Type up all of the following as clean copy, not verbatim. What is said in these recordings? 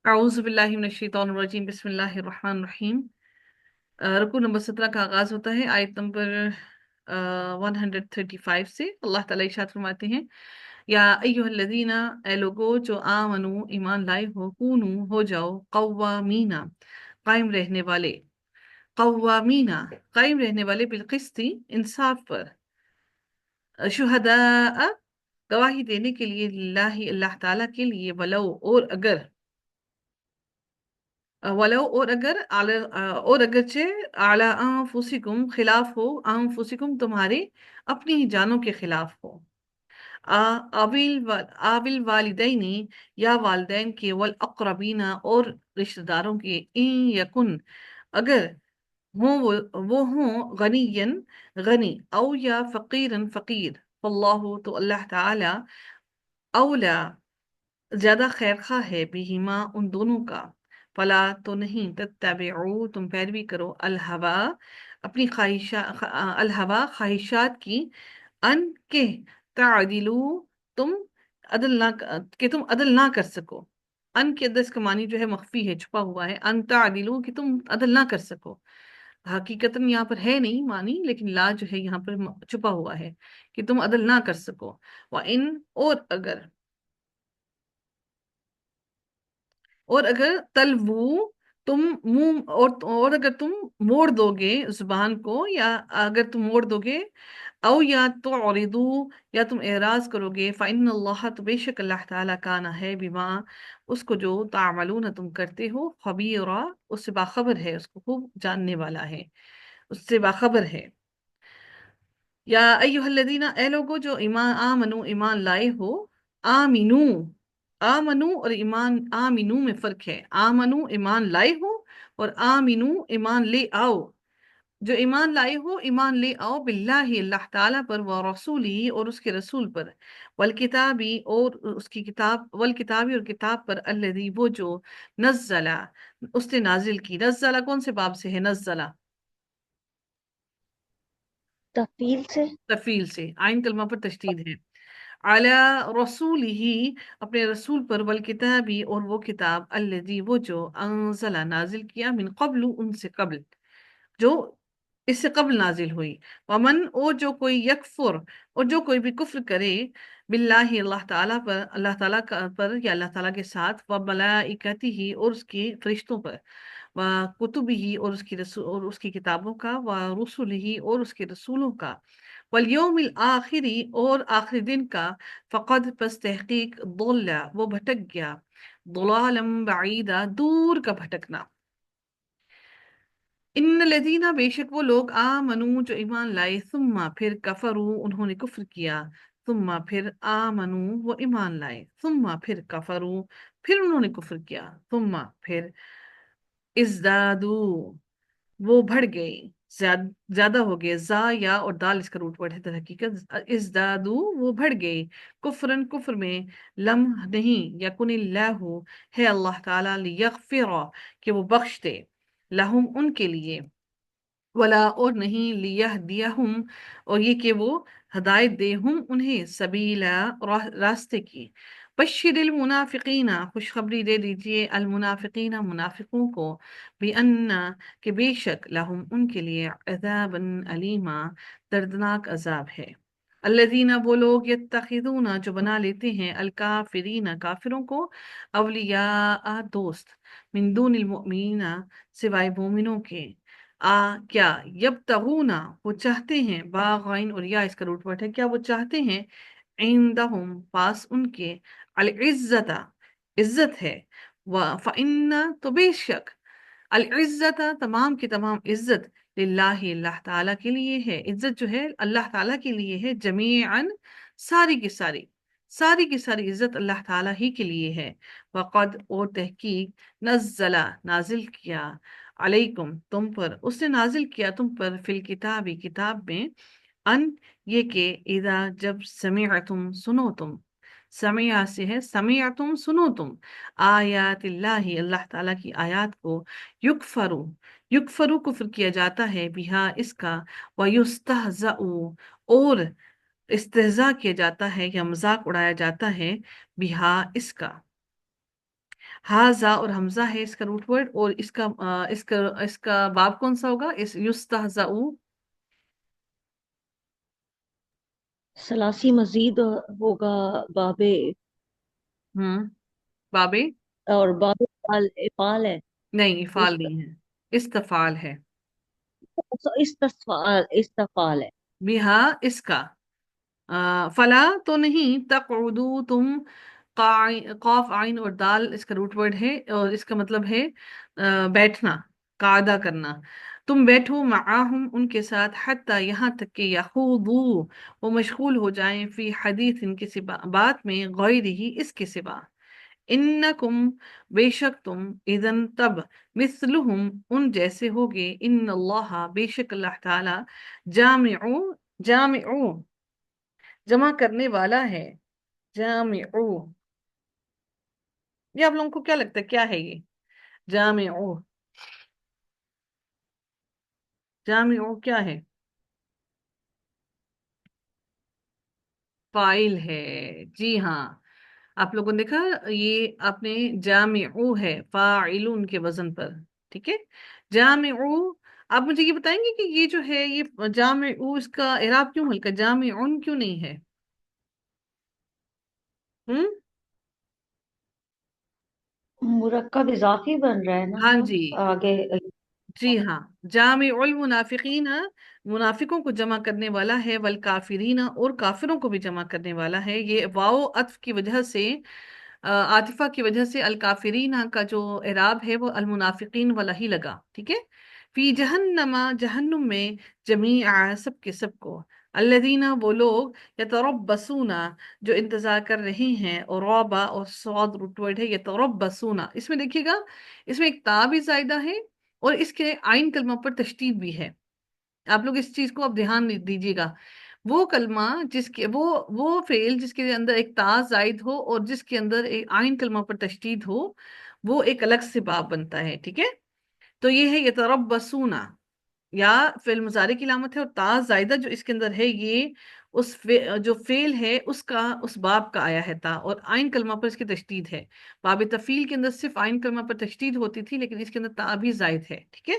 अऊज़ु बिल्लाहि मिनश शैतानिर रजीम बिस्मिल्लाहिर रहमानिर रहीम। रुकू नंबर 17 का आगाज होता है आयत नंबर 135 से। अल्लाह ताला इरशाद फरमाते हैं, या अय्युहल्लज़ीना, ए लोगो जो आमनू ईमान लाए हो, कूनू हो जाओ, कव्वामीना कायम रहने वाले, कव्वामीना कायम रहने वाले, बिलकिस्ती इंसाफ पर, शुहदा गवाही देने के लिए, लिल्लाहि अल्लाह ताला के लिए, वलो और अगर, वलो और अगरचे, आला अनफुसिकुम खिलाफ हो, अनफुसिकुम तुम्हारे अपनी ही जानों के खिलाफ हो, आ आविल वालिदैनी या वालिदैन के, वल अक़रबीना और रिश्तेदारों के, इन यकुन अगर वो हों, गनीयन गनी, औ या फ़कीरन फ़कीर, वल्लाहु तो अल्लाह ताला, औला ज्यादा खैरखा है, बिहिमा उन दोनों का, फला तो नहीं, तत्तबिऊ तुम पैरवी करो, अलहवा अपनी ख्वाहिशात की, अन के तादिलू तुम अदल ना कि तुम अदल ना कर सको। अन के अदल इसका मानी जो है मख्फी है, छुपा हुआ है, अन तादिलू कि तुम अदल ना कर सको। हकीकतन यहाँ पर है नहीं मानी, लेकिन ला जो है यहाँ पर छुपा हुआ है कि तुम अदल ना कर सको। व इन और अगर तलवू तुम मुंह, और अगर तुम मोड़ दोगे जुबान को, या अगर तुम मोड़ दोगे, औ या तो औरिदू या तुम एराज करोगे, फ़इन अल्लाह तो बेशक अल्लाह ताला काना है, बिमा उसको जो तामलून तुम करते हो, खबीरा उससे बाखबर है, उसको खूब जानने वाला है, उससे बाखबर है। या अय्युहल्लज़ीना, ए लोगो जो ईमान आमनू ईमान लाए हो, आमिनू आमनू और ईमान आमिनू में फर्क है। आमनू ईमान लाए हो, और आमिनू ईमान ले आओ। जो ईमान लाए हो, ईमान ले आओ, बिल्लाहि अल्लाह ताला पर, व रसूली और उसके रसूल पर, वल किताबी और उसकी किताब, वल किताबी और किताब पर, अल्लज़ी वो जो, नज़्ज़ला उसने नाजिल की। नज़्ज़ला कौन से बाब से है? नज़्ज़ला तफील से। तफील से, आइन कलमा पर तशदीद है। अला रसूल ही अपने रसूल पर, वल किताबी और वो किताब, अल्लज़ी वो जो, अंज़ला नाजिल किया, मिन क़ब्लु उनसे कबल, जो इससे कबल नाजिल हुई। वमन और जो कोई यकफुर और जो कोई भी कुफ्र करे, बिल्लाहि अल्लाह ताला पर, अल्लाह ताला पर या अल्लाह ताला के साथ, व मलाइकतिही और उसके फरिश्तों पर, व कुतुबिही और उसकी रसूल और उसकी किताबों का, व रुसुलिही और उसके रसूलों का, वल यौमिल आखिरी और आखिरी दिन का, फ़क़द पस तहकीक, दोल्ला वो भटक गया, दुलालम बईदा दूर का भटकना। इन लदीना बेशक वो लोग, आमनू जो ईमान लाए, सुम्मा फिर, कफरू उन्होंने कुफ्र किया, सुम्मा फिर, आमनू वो ईमान लाए, सुम्मा फिर, कफरू फिर उन्होंने कुफ्र किया, सुम्मा फिर, इज़दादू वो बढ़ गए, ज्यादा हो गए, जा या और दाल इसका रूट वर्ड है दर हकीकत, इज़दादू वो बढ़ गए, कुफरन कुफ्र में, लम नहीं, यकुनिल्लाहु है अल्लाह ताला, लियगफिरा कि वो बख्श दे, लहुम उनके लिए, वला और नहीं, लियहदियहुम और ये कि वो हदायत दे, हम उन्हें, सबीला रास्ते की। बश्शिरिल मुनाफिकीना खुशखबरी दे दीजिए, अल मुनाफिकीना मुनाफिकों को, भी अन्ना के बेशक, लहुम उनके लिए, अज़ाबन अलीमा दर्दनाक अजाब है। अल्लज़ीना वो लोग, यत्तखिज़ूना जो बना लेते हैं, अल काफिरीना काफिरों को, अवलिया दोस्त, मिन दूनिल मुमिनीना सिवाय मोमिनों के, क्या, यब्तगूना वो चाहते हैं, बागाइन और या इसका रूट वर्ड है, क्या वो चाहते हैं, इंदहुम पास उनके, अल इज्जता इज्जत है, व फइन्ना तो बेशक, अल इज्जता तमाम की तमाम इज्जत, लिल्लाहि अल्लाह ताला के लिए है, इज्जत जो है अल्लाह ताला के लिए है, जमीअन सारी की सारी, सारी की सारी इज्जत अल्लाह ताला ही के लिए है। वक़द और तहकीक, नज़्ज़ला नाजिल किया, अलैकुम तुम पर, उसने नाजिल किया तुम पर, फिल किताबी किताब में, अन ये के, इदा जब, समिअतुम सुनो तुम, समिया से है, समिया तुम सुनो तुम, आयातिल्लाहि अल्लाह ताला की आयात को, युकफरू युकफरू कुफ्र किया जाता है, बिहा इसका, व युस्तहज़अ और इस्तेज़ा किया जाता है या मजाक उड़ाया जाता है, बिहा इसका, हाजा और हमजा है इसका रूट वर्ड, और इसका बाब कौन सा होगा, इस युस्तहजाउ। सलासी मजीद होगा। बाबे। हम्म। बाबे। और बाबे पाल पाल है। नहीं, इफाल इस्त नहीं है, इस्तफाल है। इस्तफाल है। बिहा इसका। फला तो नहीं, तक़उदू तुम, कॉफ आइन और दाल इसका रूट वर्ड है, और इसका मतलब है बैठना, कायदा करना। तुम बैठो माहुम उनके साथ, हत्ता यहाँ तक कि यखूदू वो मशगूल हो जाएं, फी हदीस किसी बात में, गैर ही इसके सिवा। इन्नकुम बेशक तुम, इदन तब, मिस्लुहुम उन जैसे होगे, इन्नल्लाह बेशक अल्लाह ताला, जामिउ, जामिउ जमा करने वाला है, जामिउ। ये आप लोगों को क्या लगता है क्या है ये, जामिउ, जामिउ क्या है? फाइल है, जी हाँ। आप लोगों ने देखा, ये आपने जामिउ है फाइलुन के वजन पर, ठीक है, जामिउ। आप मुझे ये बताएंगे कि ये जो है ये जामिउ, इसका इराब क्यों हल्का, जामिउन क्यों नहीं है? हम्म। मुरक्कब इजाफी बन रहा है हाँ ना जी, आगे। जी हाँ। जामिउल मुनाफिकीन, मुनाफिकों को जमा करने वाला है, वल काफिरीन और काफिरों को भी जमा करने वाला है। ये वाओ अत्फ की वजह से, आतिफा की वजह से अल काफिरीन का जो इराब है वो अल मुनाफिकीन वाला ही लगा, ठीक है। फी जहन्नमा जहन्नुम में, जमीआ सब के सब को, अल्लदीना वो लोग, यतरब्बसूना जो इंतजार कर रहे हैं, और रौबा और सौद रूट वर्ड है, यतरब्बसूना। इसमें देखिएगा, इसमें एक ता भी जायदा है, और इसके आइन कलमा पर तशदीद भी है। आप लोग इस चीज को अब ध्यान दीजिएगा। वो कलमा जिसके वो फेल जिसके अंदर एक ता जायद हो और जिसके अंदर एक आइन कलमा पर तशदीद हो, वो एक अलग से बाब बनता है, ठीक है। तो ये है यतरब्बसूना, या फेल मुजारे की लामत है, और ता जायदा जो इसके अंदर है, ये जो फेल है उसका, उस बाब का आया है ता, और आइन कलमा पर इसकी तशदीद है। बाब तफील के अंदर सिर्फ आइन कलमा पर तशदीद होती थी, लेकिन इसके अंदर ता भी जायद है, ठीक है।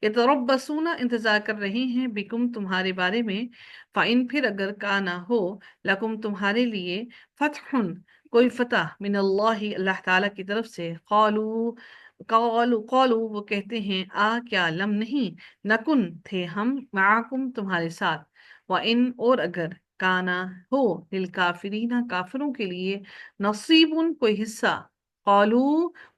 ये तरब्बसूना इंतजार कर रही हैं, बिकुम तुम्हारे बारे में, फाइन फिर अगर का ना हो, लकुम तुम्हारे लिए, फतहुन कोई फतह, मिनल्लाहि अल्लाह ताला की तरफ से, कौलू कौलू वो कहते हैं, आ क्या लम नहीं, नकुन थे हम, माकुम तुम्हारे साथ, व इन और अगर, काना हो, लिल काफिरीना काफिरों के लिए, नसीबुन कोई हिस्सा, कौलू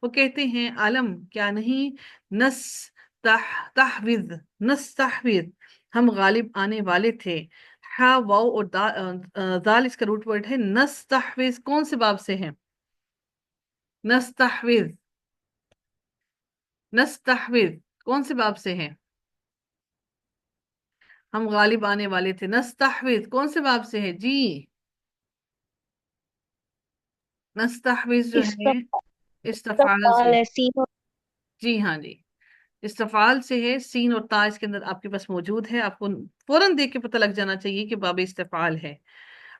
वो कहते हैं, अलम क्या नहीं, नस तहविज, नस तहविज हम गालिब आने वाले थे। हा वाओ और दाल इसका रूट वर्ड है, नस तहविज कौन से बाब से है, नस तहविज, नस्तहविज कौन से बाब से है, हम गालिब आने वाले थे, नस्तहविज कौन से बाब से है जी, नस्तहविज जो है इस्तफाल इस्तफाल से, है सीन। जी हाँ जी, इस्तफाल से है, सीन और ता इसके अंदर आपके पास मौजूद है, आपको फौरन देख के पता लग जाना चाहिए कि बाब इस्तफाल है।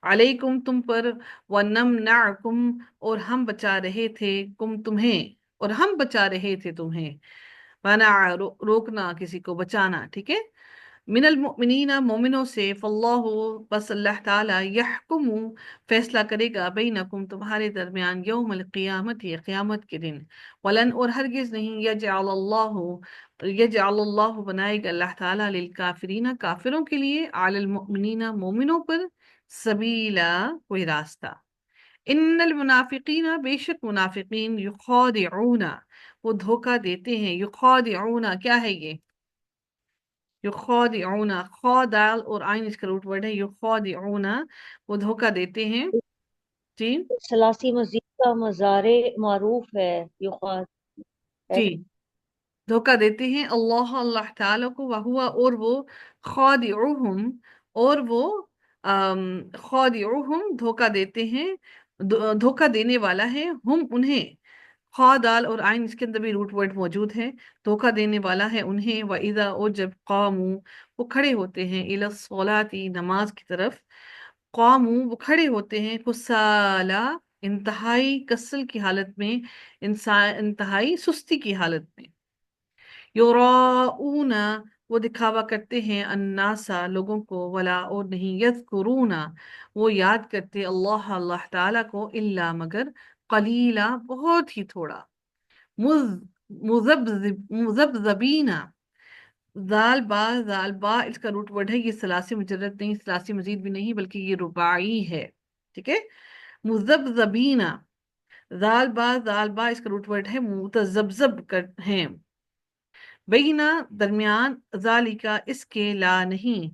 अलैकुम तुम पर, व नमनाकुम और हम बचा रहे थे, कुम तुम्हें, और हम बचा रहे थे तुम्हें, मना रोकना किसी को बचाना, ठीक है। मिनल मुमिनीना मोमिनों से, फल्लाहु बस अल्लाह ताला, यहकुमु फैसला करेगा, बैनकुम तुम्हारे दरमियान, यौमल क़ियामत ये क़यामत के दिन, वलन और हरगिज नहीं, यजअलल्लाहु बनाएगा अल्लाह ताला, लिल काफिरीना काफिरों के लिए, अलल मुमिनीना मोमिनों पर, सबीला कोई रास्ता। इन्नल मुनाफिकीना बेशक मुनाफिकीन, युखादिऊना वो धोखा देते हैं, युखादिऊना क्या है ये, युखादिऊना, खा दाल और आइन इसका रूट वर्ड है, युखादिऊना वो धोखा देते हैं, जी, सलासी मजीद का मज़ारे मारूफ है। युगात है। जी, धोखा देते हैं अल्लाह अल्लाह ताला को, वहुआ और वो, खादिउहुम और वो, खादिउहुम धोखा देते हैं, धोखा देने वाला है, हम उन्हें, खा दाल और आइन इसके अंदर भी रूट वर्ड मौजूद है, धोखा देने वाला है उन्हें, व इदा और जब कामू वो खड़े होते हैं, इला सोलाती नमाज की तरफ, कामू वो खड़े होते हैं, कुसाला انتہائی کسل کی حالت میں، انسان انتہائی سستی کی حالت میں۔ یراؤنا، وہ دکھاوا کرتے ہیں، الناسا، لوگوں کو، ولا، اور نہیں، یذکرون، وہ یاد کرتے اللہ، اللہ تعالیٰ کو، الا، مگر، قلیلا، بہت ہی تھوڑا، مذبذبین، زال با اس کا روٹ ورڈ ہے، یہ ثلاثی مجرد نہیں، ثلاثی مزید بھی نہیں، بلکہ یہ رباعی ہے، ٹھیک ہے، مذبذبین، زال با اس کا روٹ ورڈ ہے، متذبذب ہیں، بینا، درمیان، ذالکا، اس کے، لا، نہیں،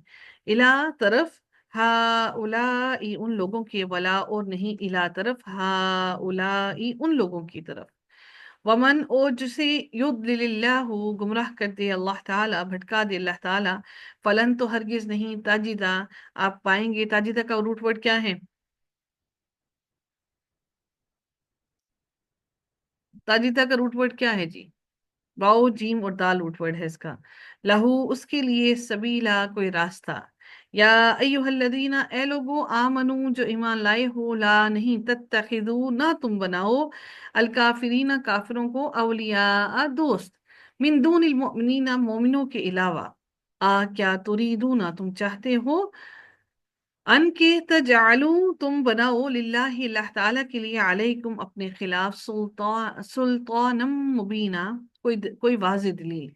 الا، طرف، ہا اولائی، ان لوگوں کے، ولا، اور نہیں، الا، طرف، ہا اولائی، ان لوگوں کی طرف، ومن، اور جسے، یضلل اللہ، گمراہ کر دے اللہ تعالیٰ، بھٹکا دے اللہ تعالیٰ، فلن، تو ہرگز نہیں، تاجدہ، آپ پائیں گے، تاجدہ کا روٹ ورڈ کیا ہے؟ تاجدہ کا روٹ ورڈ کیا ہے جی؟ واؤ، جیم اور دال روٹ ورڈ ہے اس کا۔ لہو، اس کے لیے، سبیلا، کوئی راستہ، یا ایہا الذین، اے لوگو، آمنو، جو ایمان لائے ہو، لا، نہیں، تتخذو، نہ تم بناؤ، الکافرین، کافروں کو، اولیاء، دوست، من دون المؤمنین، مومنوں کے علاوہ، کیا تریدون، تم چاہتے ہو، ان کے، تجعلو، تم بناؤ، للہ، اللہ تعالیٰ کے لیے، علیکم، اپنے خلاف، سلطانم مبینہ، کوئی واضح دلیل،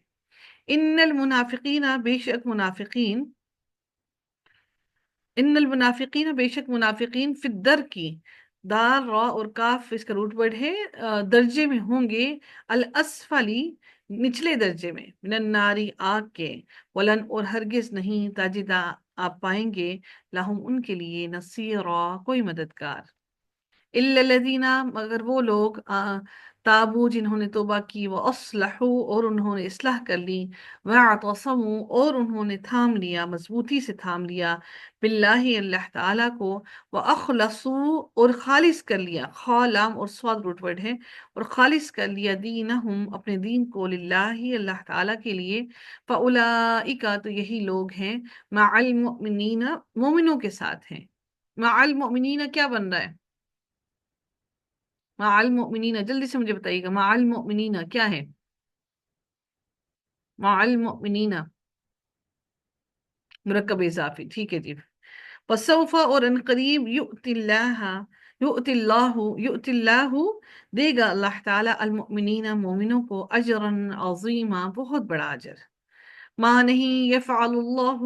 ان المنافقین، بے شک منافقین، ان المنافقین، بے شک منافقین، فی الدر کی، دار، را اور کاف اس کا روٹ ورڈ ہے، درجے میں ہوں گے، الاسفلی، نچلے درجے میں، من الناری، آگ کے، ولن، اور ہرگز نہیں، تاجدہ، آپ پائیں گے، لہم، ان کے لیے، نصیرا، کوئی مددگار، الا الذین، مگر وہ لوگ، تابو، جنہوں نے توبہ کی، وہ اصلحو، اور انہوں نے اصلاح کر لی، واعتصموا، اور انہوں نے تھام لیا، مضبوطی سے تھام لیا، باللہ، اللہ تعالیٰ کو، واخلصوا، اور خالص کر لیا، خا، لام اور صاد روٹ ورڈ ہے، اور خالص کر لیا، دینہم، اپنے دین کو، للہ، اللہ تعالیٰ کے لیے، فاولئک، تو یہی لوگ ہیں، مع المؤمنین، مومنوں کے ساتھ ہیں، مع المؤمنین کیا بن رہا ہے؟ مع المؤمنین، جلدی سے مجھے بتائیے گا، مع المؤمنین کیا ہے؟ مع المؤمنین، مرکب اضافی، ٹھیک ہے جی، وسوف، اور ان قریب، یؤتی اللہ، دے گا اللہ تعالیٰ، المؤمنین، مومنوں کو، اجرا عظیما، بہت بڑا اجر، ما، نہیں، یفعل اللہ،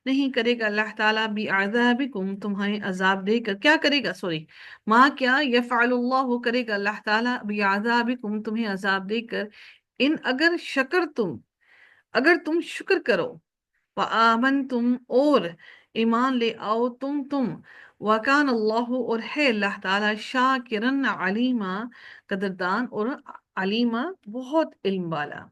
نہیں کرے گا اللہ تعالیٰ، بعذابکم، تمہیں عذاب دے کر، کیا کرے گا، سوری، ما، کیا، یفعل اللہ، کرے گا اللہ تعالیٰ، بعذابکم، تمہیں عذاب دے کر، ان، اگر، شکر تم، اگر تم شکر کرو، وآمنتم، اور ایمان لے آؤ، تم، وکان اللہ، اور ہے اللہ تعالیٰ، شاکرن، علیما، قدردان، اور علیما، بہت علم والا۔